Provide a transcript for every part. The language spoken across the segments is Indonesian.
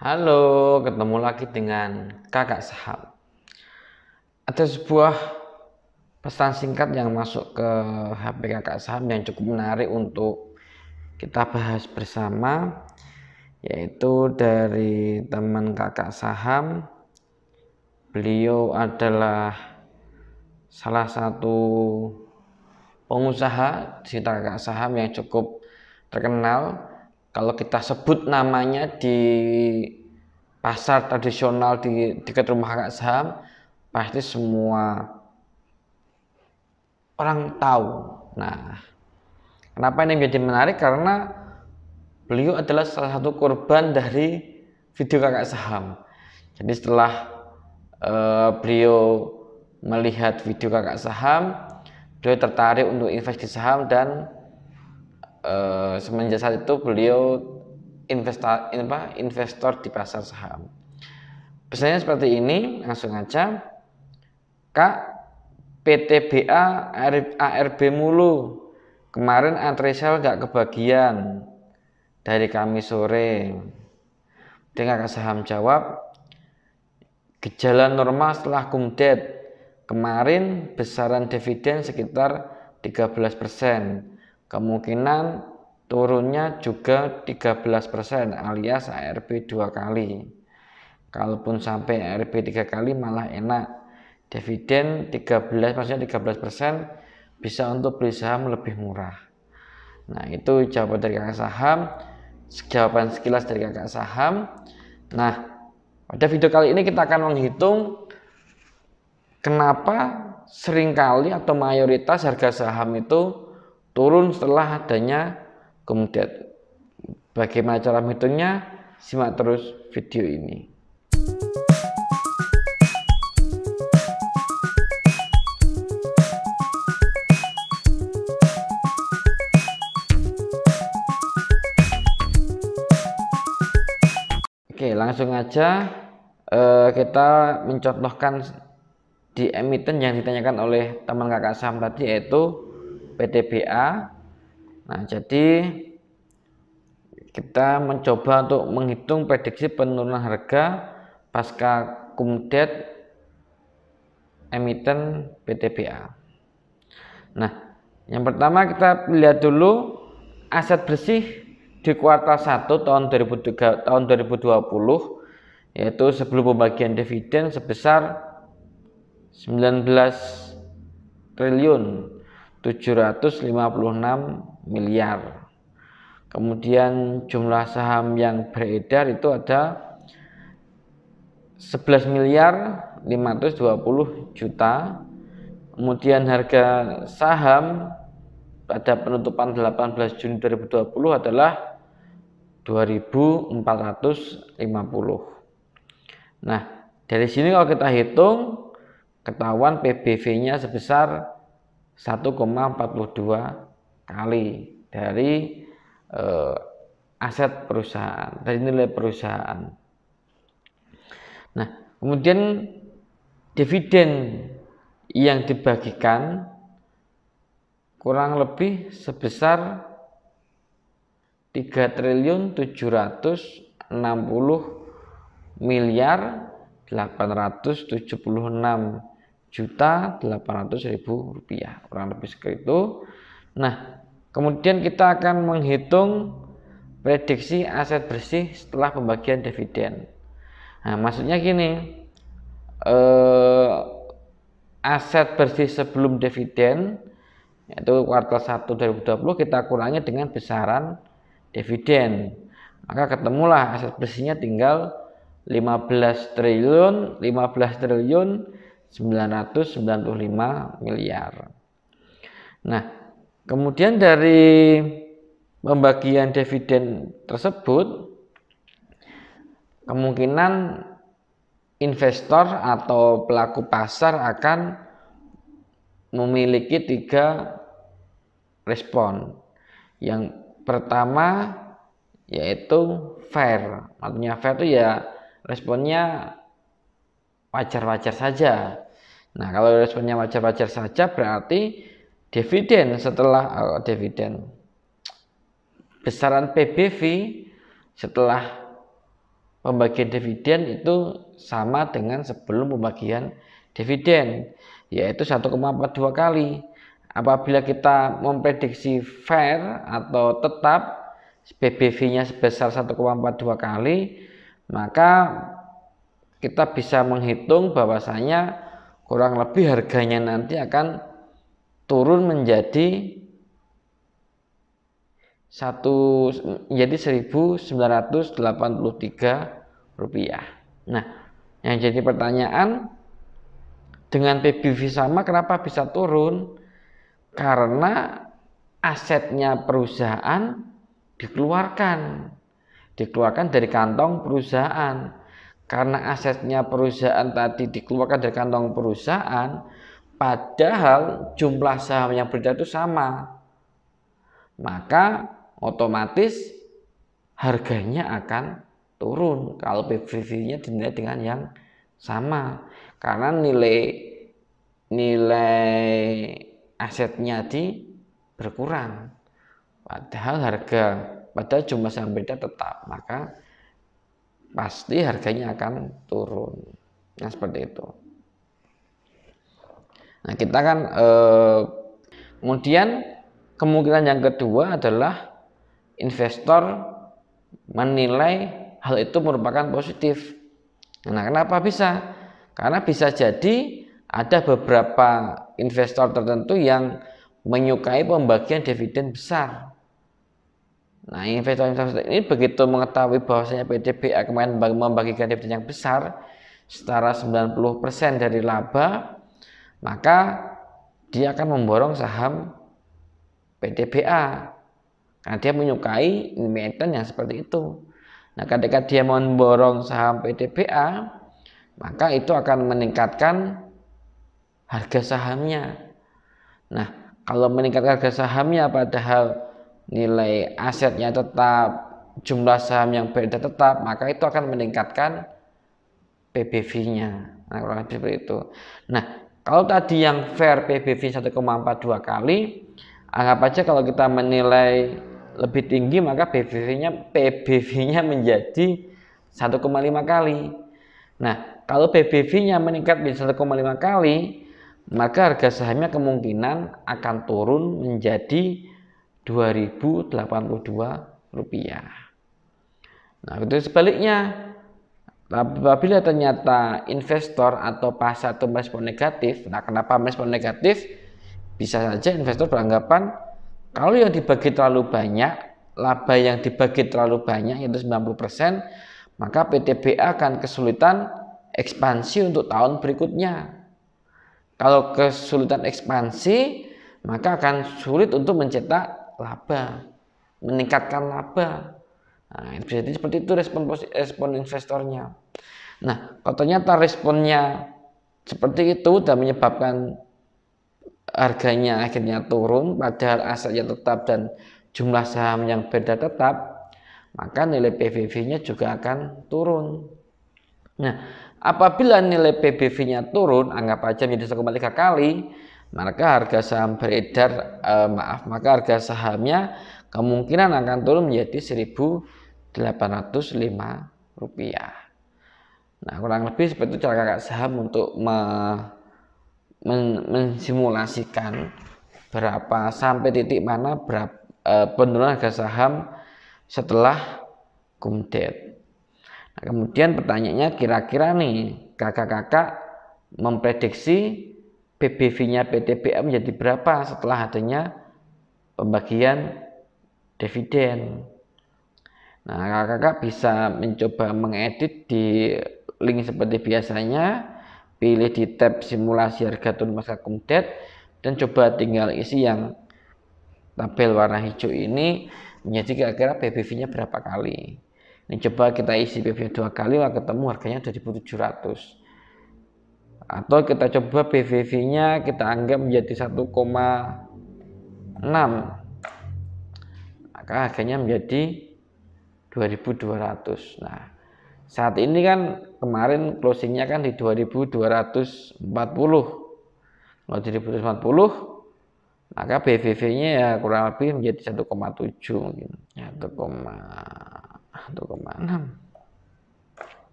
Halo, ketemu lagi dengan Kakak Saham. Ada sebuah pesan singkat yang masuk ke HP Kakak Saham yang cukup menarik untuk kita bahas bersama, yaitu dari teman Kakak Saham. Beliau adalah salah satu pengusaha di Kakak Saham yang cukup terkenal. Kalau kita sebut namanya di pasar tradisional di dekat rumah Kakak Saham, pasti semua orang tahu. Nah, kenapa ini menjadi menarik? Karena beliau adalah salah satu korban dari video Kakak Saham. Jadi setelah beliau melihat video Kakak Saham, beliau tertarik untuk investasi saham dan semenjak saat itu beliau investor di pasar saham. Pesannya seperti ini, langsung aja. Kak, PTBA ARB mulu. Kemarin antresel gak kebagian dari kami sore. Dengan Kakak Saham jawab, gejala normal setelah kumdet. Kemarin besaran dividen sekitar 13%. Kemungkinan turunnya juga 13% alias ARB 2 kali. Kalaupun sampai ARB 3 kali malah enak. Dividen 13, maksudnya 13% bisa untuk beli saham lebih murah. Nah, itu jawaban dari Kakak Saham. Jawaban sekilas dari Kakak Saham. Nah, pada video kali ini kita akan menghitung kenapa seringkali atau mayoritas harga saham itu turun setelah adanya kumdet. Bagaimana cara menghitungnya? Simak terus video ini. Oke, langsung aja kita mencontohkan di emiten yang ditanyakan oleh teman Kakak Saham tadi, yaitu PTBA. Nah, jadi kita mencoba untuk menghitung prediksi penurunan harga pasca kumdet emiten PTBA. Nah, yang pertama kita lihat dulu aset bersih di kuartal 1 tahun 2020, yaitu sebelum pembagian dividen sebesar 19 triliun 756 miliar. Kemudian jumlah saham yang beredar itu ada 11 miliar 520 juta. Kemudian harga saham pada penutupan 18 Juni 2020 adalah 2.450. Nah, dari sini kalau kita hitung ketahuan PBV-nya sebesar 1,42 kali dari aset perusahaan, dari nilai perusahaan. Nah, kemudian dividen yang dibagikan kurang lebih sebesar 3 triliun 760 miliar 876 juta 800.000 rupiah, kurang lebih seperti itu. Nah, kemudian kita akan menghitung prediksi aset bersih setelah pembagian dividen. Nah, maksudnya gini, aset bersih sebelum dividen yaitu kuartal 1 2020 kita kurangi dengan besaran dividen, maka ketemulah aset bersihnya tinggal 15 triliun 995 miliar. Nah, kemudian dari pembagian dividen tersebut kemungkinan investor atau pelaku pasar akan memiliki 3 respon. Yang pertama yaitu fair. Artinya fair itu ya responnya wajar-wajar saja. Nah, kalau responnya wajar-wajar saja berarti dividen setelah besaran PBV setelah pembagian dividen itu sama dengan sebelum pembagian dividen, yaitu 1,42 kali. Apabila kita memprediksi fair atau tetap PBV-nya sebesar 1,42 kali, maka kita bisa menghitung bahwasanya kurang lebih harganya nanti akan turun menjadi 1.983 rupiah. Nah, yang jadi pertanyaan, dengan PBV sama kenapa bisa turun? Karena asetnya perusahaan dikeluarkan dari kantong perusahaan. Karena asetnya perusahaan tadi dikeluarkan dari kantong perusahaan, padahal jumlah saham yang beredar itu sama, maka otomatis harganya akan turun kalau PBV-nya dinilai dengan yang sama, karena nilai asetnya berkurang, padahal jumlah saham beredar tetap, maka pasti harganya akan turun. Nah, seperti itu. Nah, kita kan kemudian kemungkinan yang kedua adalah investor menilai hal itu merupakan positif. Nah, kenapa bisa? Karena bisa jadi ada beberapa investor tertentu yang menyukai pembagian dividen besar. Nah, investor ini begitu mengetahui bahwasanya PTBA kemarin membagikan dividen yang besar, setara 90% dari laba, maka dia akan memborong saham PTBA karena dia menyukai emiten yang seperti itu. Nah, ketika dia memborong saham PTBA, maka itu akan meningkatkan harga sahamnya. Nah, kalau meningkatkan harga sahamnya padahal nilai asetnya tetap, jumlah saham yang beredar tetap, maka itu akan meningkatkan PBV-nya. Nah, kurang lebih seperti itu. Nah, kalau tadi yang fair PBV 1,42 kali, anggap aja kalau kita menilai lebih tinggi maka PBV-nya menjadi 1,5 kali. Nah, kalau PBV-nya meningkat menjadi 1,5 kali, maka harga sahamnya kemungkinan akan turun menjadi Rp2.082. Nah, itu sebaliknya, apabila ternyata investor atau pasar itu merespon negatif. Nah, kenapa merespon negatif? Bisa saja investor beranggapan kalau yang dibagi terlalu banyak, laba yang dibagi terlalu banyak yaitu 90%, maka PTBA akan kesulitan ekspansi untuk tahun berikutnya. Kalau kesulitan ekspansi, maka akan sulit untuk mencetak laba, meningkatkan laba. Nah, jadi seperti itu respon investornya. Nah, kalau ternyata responnya seperti itu dan menyebabkan harganya akhirnya turun, padahal asetnya tetap dan jumlah saham yang beda tetap, maka nilai PBV-nya juga akan turun. Nah, apabila nilai PBV-nya turun, anggap aja menjadi 1,3 kali, maka harga saham beredar, maka harga sahamnya kemungkinan akan turun menjadi Rp1.805. Nah, kurang lebih seperti itu cara kakak saham untuk mensimulasikan berapa sampai titik mana penurunan harga saham setelah cum-dead. Nah, kemudian pertanyaannya, kira-kira nih kakak-kakak memprediksi PBV-nya PTBA menjadi berapa setelah adanya pembagian dividen. Nah, kakak-kakak bisa mencoba mengedit di link seperti biasanya, pilih di tab simulasi harga turun pasca cum-dead dan coba tinggal isi yang tabel warna hijau ini menjadi kira-kira PBV-nya berapa kali. Ini coba kita isi PBV 2 kali, lah ketemu harganya 2.700. Atau kita coba PBV-nya kita anggap menjadi 1,6, maka harganya menjadi 2.200. Nah, saat ini kan kemarin closingnya kan di 2.240. Kalau 2.240, maka PBV-nya ya kurang lebih menjadi 1,7 mungkin, 1,6.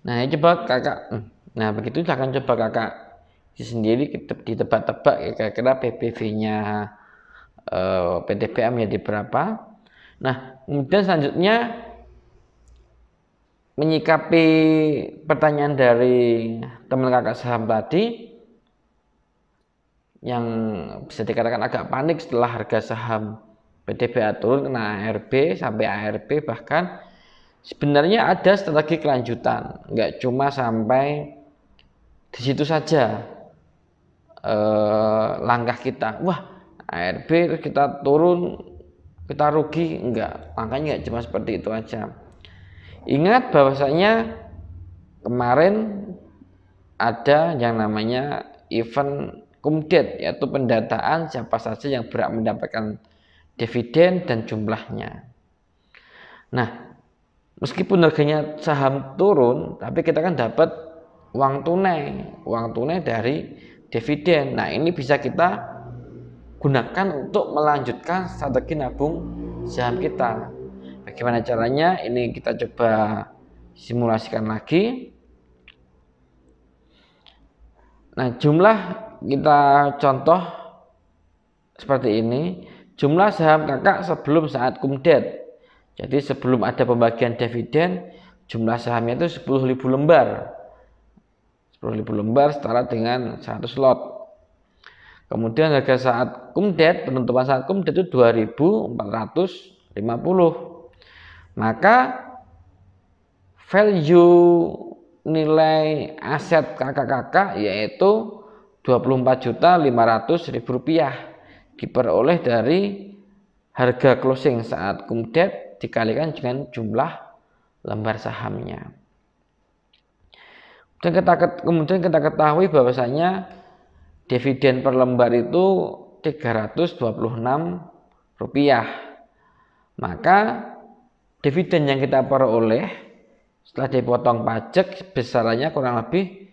Nah, coba kakak, nah begitu akan coba kakak sendiri ditebak-tebak ya, kira-kira PBV-nya PTBA menjadi berapa. Nah, kemudian selanjutnya menyikapi pertanyaan dari teman kakak saham tadi yang bisa dikatakan agak panik setelah harga saham PTBA turun kena ARB sampai ARB, bahkan sebenarnya ada strategi kelanjutan, nggak cuma sampai di situ saja langkah kita, wah ARB kita turun kita rugi, enggak, makanya nggak cuma seperti itu aja. Ingat bahwasanya kemarin ada yang namanya event kumdet, yaitu pendataan siapa saja yang berhak mendapatkan dividen dan jumlahnya. Nah, meskipun harganya saham turun, tapi kita kan dapat uang tunai dari dividen. Nah, ini bisa kita gunakan untuk melanjutkan strategi nabung saham kita. Bagaimana caranya? Ini kita coba simulasikan lagi. Nah, jumlah kita contoh seperti ini. Jumlah saham kakak sebelum saat kumdet. Jadi sebelum ada pembagian dividen, jumlah sahamnya itu 10.000 lembar. 10.000 lembar setara dengan 100 lot. Kemudian harga saat kumdet, penutupan saat kumdet itu 2.450. Maka value nilai aset kakak-kakak yaitu Rp24.500.000 diperoleh dari harga closing saat kumdet dikalikan dengan jumlah lembar sahamnya. Kemudian kita ketahui bahwasanya dividen per lembar itu Rp326. Maka dividen yang kita peroleh setelah dipotong pajak besarannya kurang lebih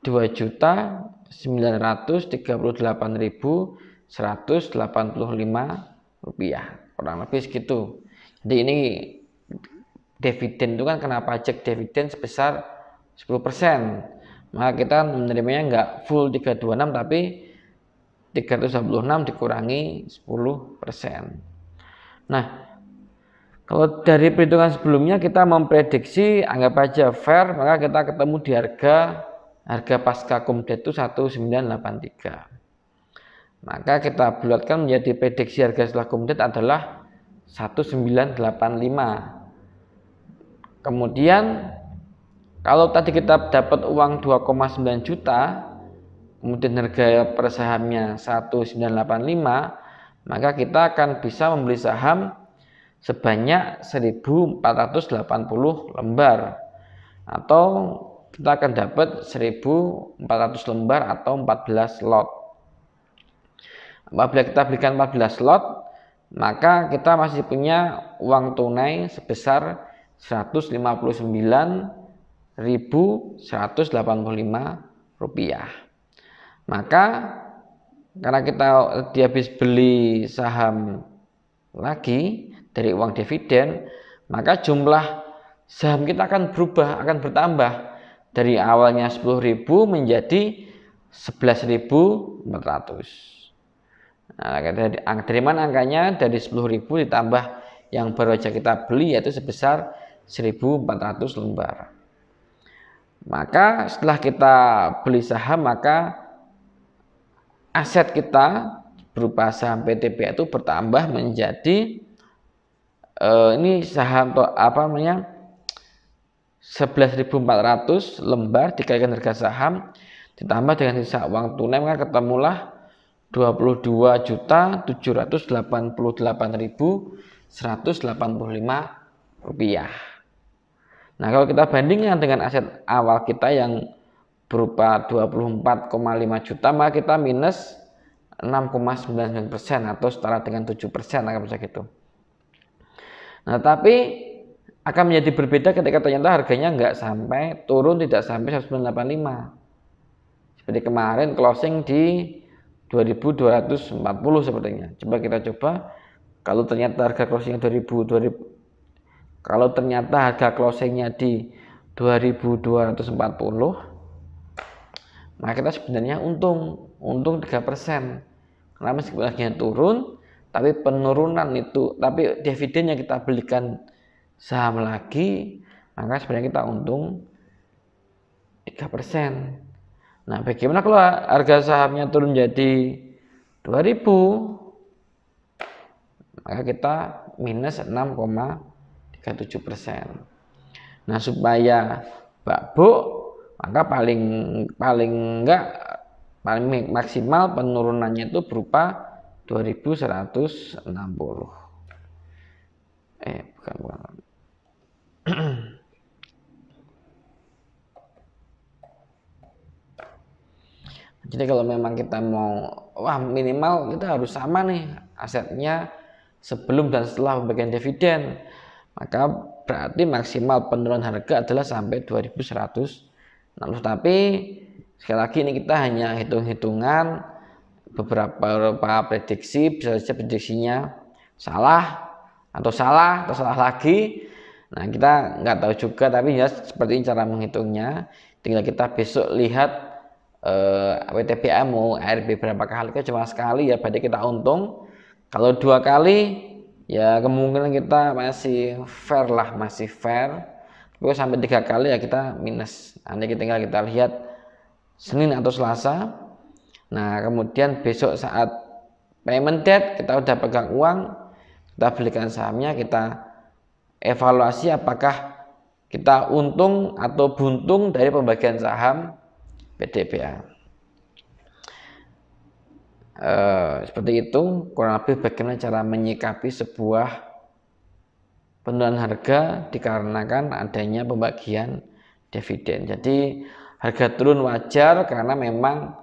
Rp2.938.185, kurang lebih segitu. Jadi ini dividen itu kan kena pajak dividen sebesar 10%. Maka kita menerimanya enggak full 326 tapi 326 dikurangi 10%. Nah, kalau dari perhitungan sebelumnya kita memprediksi anggap aja fair, maka kita ketemu di harga pasca kumdet itu 1983. Maka kita bulatkan menjadi prediksi harga setelah kumdet adalah 1985. Kemudian kalau tadi kita dapat uang 2,9 juta, kemudian harga per sahamnya 1985, maka kita akan bisa membeli saham sebanyak 1.480 lembar, atau kita akan dapat 1.400 lembar atau 14 lot. Apabila kita belikan 14 lot, maka kita masih punya uang tunai sebesar Rp159.185. Maka karena kita habis beli saham lagi dari uang dividen, maka jumlah saham kita akan bertambah dari awalnya 10.000 menjadi 11.400. Nah, dari mana angkanya? Dari 10.000 ditambah yang baru saja kita beli, yaitu sebesar 1.400 lembar. Maka setelah kita beli saham, maka aset kita berupa saham PTBA itu bertambah menjadi ini saham 11.400 lembar dikalikan harga saham ditambah dengan sisa uang tunai, maka ketemulah Rp22.788.185. Nah, kalau kita bandingkan dengan aset awal kita yang berupa 24,5 juta, maka kita minus 6,99% atau setara dengan 7%, akan bisa gitu. Nah, tapi akan menjadi berbeda ketika ternyata harganya nggak sampai turun, tidak sampai 1985. Seperti kemarin closing di 2.240 sepertinya. Kita coba kalau ternyata harga closingnya 2000, kalau ternyata harga closingnya di 2.240, maka kita sebenarnya untung 3%. Karena meskipun harganya turun, tapi dividennya kita belikan saham lagi, maka sebenarnya kita untung 3%. Nah, bagaimana kalau harga sahamnya turun jadi 2.000? Maka kita minus 6,37%. Nah, supaya babuk, maka paling maksimal penurunannya itu berupa 2.160. Bukan. Jadi kalau memang kita mau, minimal kita harus sama nih asetnya sebelum dan setelah pembagian dividen, maka berarti maksimal penurunan harga adalah sampai 2.160. Tapi sekali lagi ini kita hanya hitung-hitungan, beberapa prediksi, bisa saja prediksinya salah atau salah lagi. Nah, kita nggak tahu juga, tapi ya seperti ini cara menghitungnya. Tinggal kita besok lihat WTBA mau ARB berapa kali. Kalau cuma sekali ya berarti kita untung. Kalau 2 kali ya kemungkinan kita masih fair. Tapi sampai 3 kali ya kita minus. Nanti tinggal kita lihat Senin atau Selasa. Nah, kemudian besok saat payment date kita udah pegang uang, kita belikan sahamnya, kita evaluasi apakah kita untung atau buntung dari pembagian saham PTBA. Seperti itu kurang lebih bagaimana cara menyikapi sebuah penurunan harga dikarenakan adanya pembagian dividen. Jadi harga turun wajar karena memang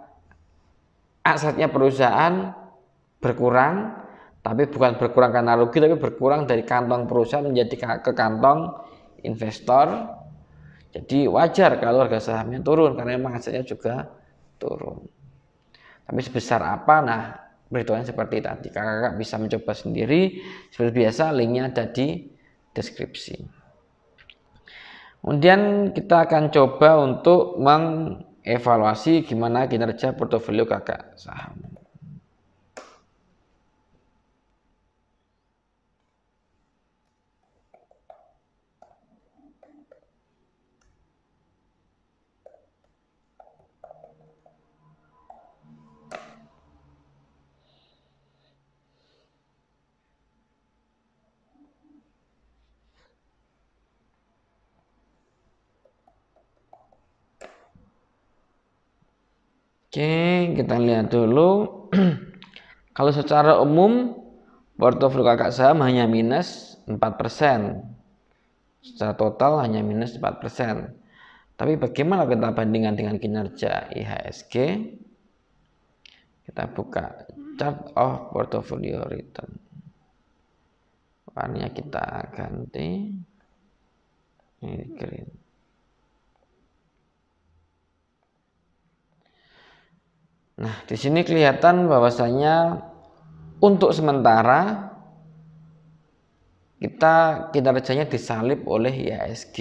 asetnya perusahaan berkurang, tapi bukan berkurang karena rugi, tapi berkurang dari kantong perusahaan menjadi ke kantong investor. Jadi wajar kalau harga sahamnya turun karena memang asetnya juga turun. Tapi sebesar apa? Nah, perhitungannya seperti tadi. Kakak bisa mencoba sendiri. Seperti biasa, linknya ada di deskripsi. Kemudian kita akan coba untuk mengevaluasi gimana kinerja portofolio kakak saham. Oke, kita lihat dulu. Kalau secara umum portofolio kakak saham hanya minus 4%. Secara total hanya minus 4%. Tapi bagaimana kita bandingkan dengan kinerja IHSG? Kita buka chart of portfolio return. Warnanya kita ganti. Ini green. Nah, di sini kelihatan bahwasanya untuk sementara kinerjanya disalib oleh IHSG.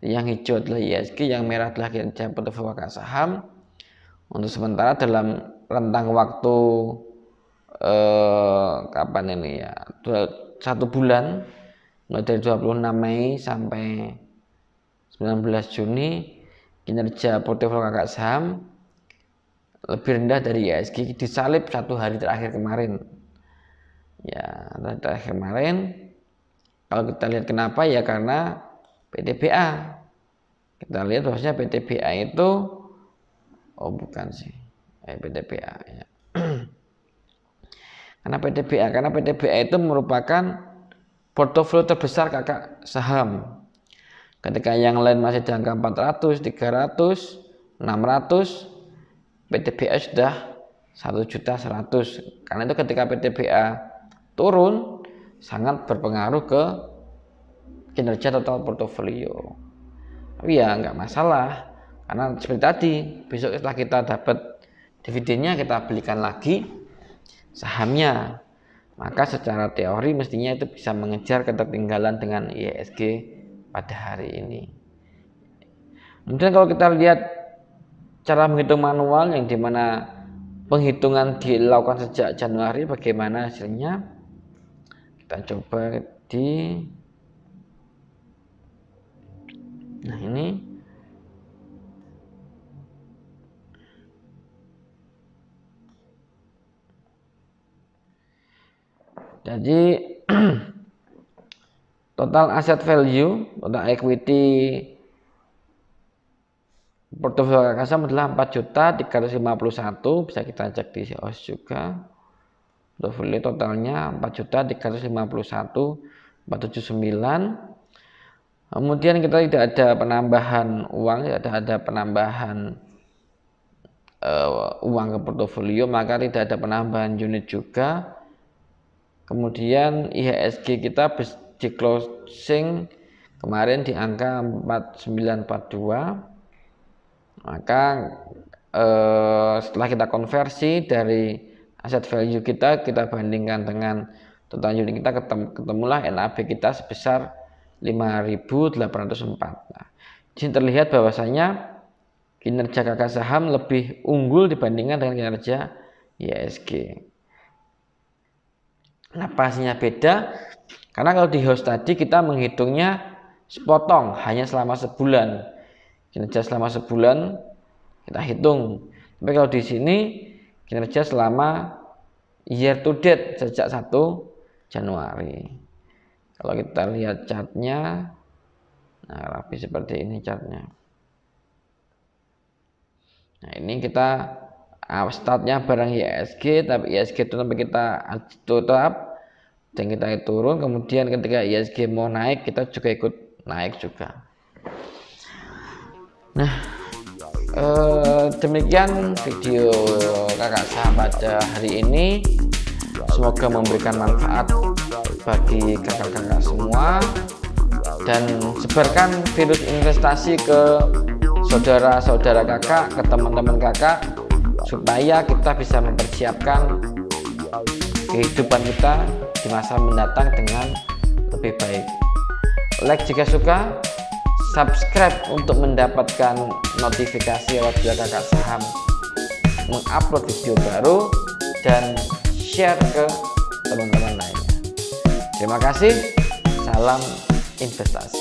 Yang hijau adalah IHSG, yang merah adalah kinerja portofolio kakak saham. Untuk sementara dalam rentang waktu kapan ini ya? 1 bulan, mulai dari 26 Mei sampai 19 Juni, kinerja portofolio kakak saham lebih rendah dari IHSG disalib 1 hari terakhir kemarin. Ya, terakhir kemarin. Kalau kita lihat kenapa ya karena PTBA. Kita lihat bahwasanya PTBA itu PTBA ya. Karena PTBA itu merupakan portofolio terbesar kakak saham. Ketika yang lain masih di angka 400, 300, 600, PTBA sudah 1.100.000. Karena itu ketika PTBA turun sangat berpengaruh ke kinerja total portofolio. Tapi ya nggak masalah, karena seperti tadi, besok setelah kita dapat dividennya kita belikan lagi sahamnya, maka secara teori mestinya itu bisa mengejar ketertinggalan dengan IHSG pada hari ini. Kemudian kalau kita lihat cara menghitung manual yang dimana penghitungan dilakukan sejak Januari, bagaimana hasilnya? Kita coba nah ini. Jadi total asset value, total equity portofolio kakak saham adalah 4.351.000. Bisa kita cek di COS juga. Portofolio totalnya 4.351.479. Kemudian kita tidak ada penambahan uang, tidak ada penambahan uang ke portofolio, maka tidak ada penambahan unit juga. Kemudian IHSG kita di closing kemarin di angka 4942. Maka setelah kita konversi dari aset value kita bandingkan dengan total unit kita, ketemulah NAV kita sebesar 5.804. Nah, di sini terlihat bahwasanya kinerja kakak saham lebih unggul dibandingkan dengan kinerja IHSG. Nah, pastinya beda karena kalau di host tadi kita menghitungnya sepotong hanya selama sebulan. Kinerja selama sebulan kita hitung. Tapi kalau di sini kinerja selama year to date sejak 1 Januari. Kalau kita lihat chartnya, nah rapi seperti ini chartnya. Nah ini kita startnya barang IHSG, tapi IHSG itu sampai kita tutup dan kita turun. Kemudian ketika IHSG mau naik, kita juga ikut naik juga. Nah, demikian video kakak saham pada hari ini. Semoga memberikan manfaat bagi kakak-kakak semua, dan sebarkan virus investasi ke saudara-saudara kakak, ke teman-teman kakak, supaya kita bisa mempersiapkan kehidupan kita di masa mendatang dengan lebih baik. Like jika suka, subscribe untuk mendapatkan notifikasi apabila kakak saham mengupload video baru, dan share ke teman-teman lainnya. Terima kasih, salam investasi.